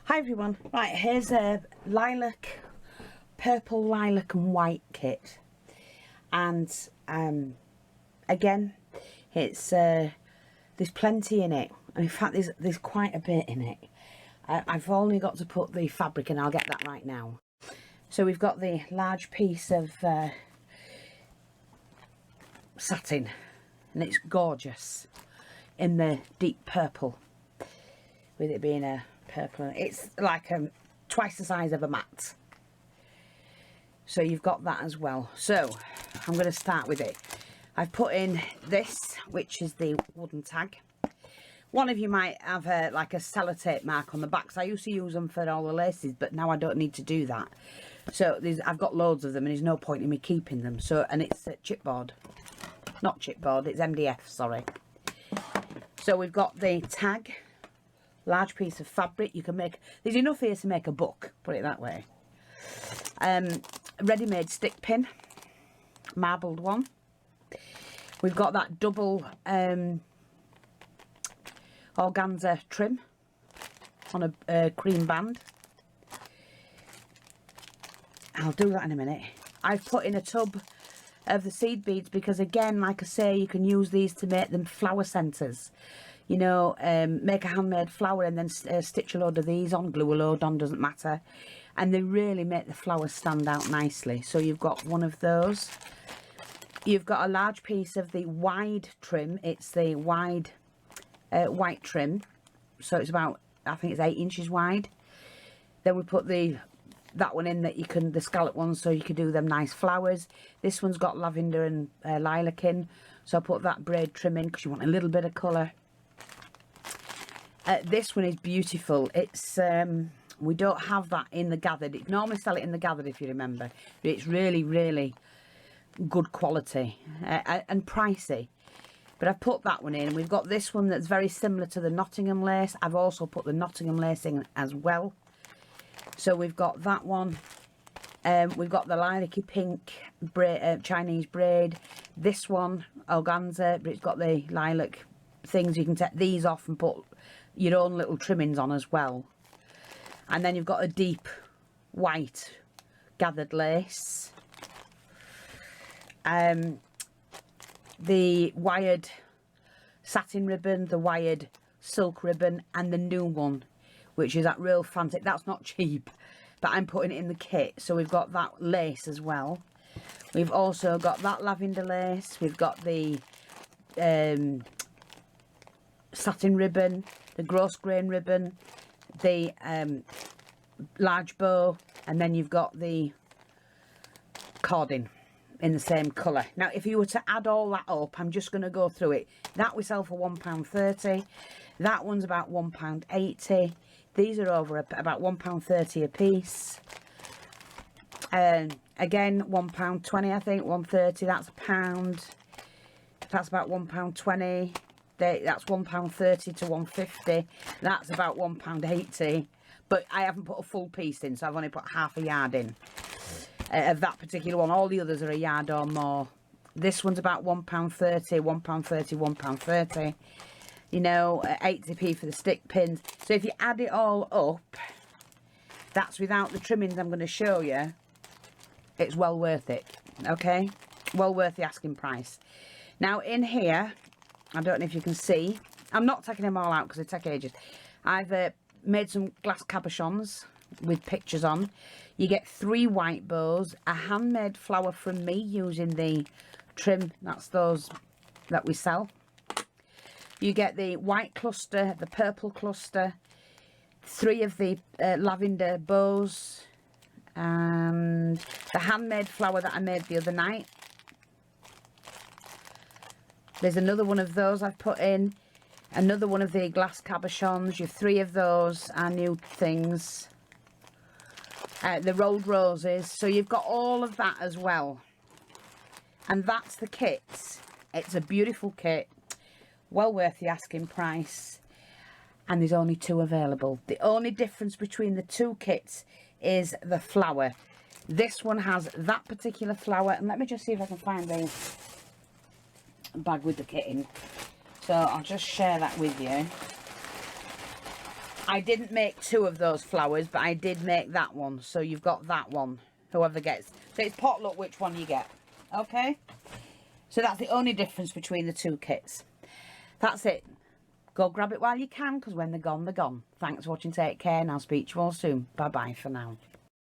Hi everyone, right, here's a lilac, purple lilac and white kit, and again it's there's plenty in it, and in fact there's quite a bit in it. I've only got to put the fabric in, I'll get that right now. So we've got the large piece of satin, and it's gorgeous in the deep purple, with it being a purple. It's like twice the size of a mat, so you've got that as well. So I'm going to start with it. I've put in this, which is the wooden tag. One of you might have like a sellotape mark on the back, so I used to use them for all the laces, but now I don't need to do that. So I've got loads of them, and there's no point in me keeping them. So, and it's chipboard, not chipboard, it's MDF, sorry. So we've got the tag, large piece of fabric. You can make, there's enough here to make a book, put it that way. Ready-made stick pin, marbled one. We've got that double organza trim on a cream band. I'll do that in a minute. I've put in a tub of the seed beads because, again, like I say, you can use these to make them flower centres. You know, make a handmade flower and then stitch a load of these on, glue a load on, doesn't matter. And they really make the flowers stand out nicely. So you've got one of those. You've got a large piece of the wide trim. It's the wide white trim. So it's about, I think it's 8 inches wide. Then we put that one in that you can, the scallop ones, so you can do them nice flowers. This one's got lavender and lilac in. So I put that braid trim in because you want a little bit of colour. This one is beautiful. It's we don't have that in the gathered. It normally sell it in the gathered, if you remember. But it's really, really good quality and pricey. But I've put that one in. We've got this one that's very similar to the Nottingham lace. I've also put the Nottingham lacing as well. So we've got that one. We've got the lilac-y pink Chinese braid. This one, organza, but it's got the lilac things. You can take these off and put your own little trimmings on as well. And then you've got a deep white gathered lace. The wired satin ribbon, the wired silk ribbon, and the new one, which is that real fancy. That's not cheap, but I'm putting it in the kit. So we've got that lace as well. We've also got that lavender lace. We've got the satin ribbon, the gross grain ribbon, the large bow, and then you've got the cording in the same colour. Now, if you were to add all that up, I'm just going to go through it. That we sell for £1.30. That one's about £1.80. These are over about £1.30 a piece. Again, £1.20, I think, £1.30. That's £1. That's about £1.20. That's £1.30 to £1.50. That's about £1.80. But I haven't put a full piece in, so I've only put half a yard in of that particular one. All the others are a yard or more. This one's about £1.30, £1.30, £1.30. You know, 80p for the stick pins. So if you add it all up, that's without the trimmings I'm going to show you. It's well worth it, okay? Well worth the asking price. Now in here, I don't know if you can see, I'm not taking them all out because they take ages. I've made some glass cabochons with pictures on. You get 3 white bows, a handmade flower from me using the trim, that's those that we sell. You get the white cluster, the purple cluster, 3 of the lavender bows, and the handmade flower that I made the other night. There's another one of those I've put in. Another one of the glass cabochons. You've 3 of those are new things. The rolled roses. So you've got all of that as well. And that's the kit. It's a beautiful kit. Well worth the asking price. And there's only 2 available. The only difference between the 2 kits is the flower. This one has that particular flower. And let me just see if I can find the bag with the kit in. So I'll just share that with you. I didn't make 2 of those flowers, but I did make that one. So you've got that one, whoever gets. So it's potluck which one you get. Okay? So that's the only difference between the 2 kits. That's it. Go grab it while you can, because when they're gone, they're gone. Thanks for watching. Take care, and I'll speak to you all soon. Bye-bye for now.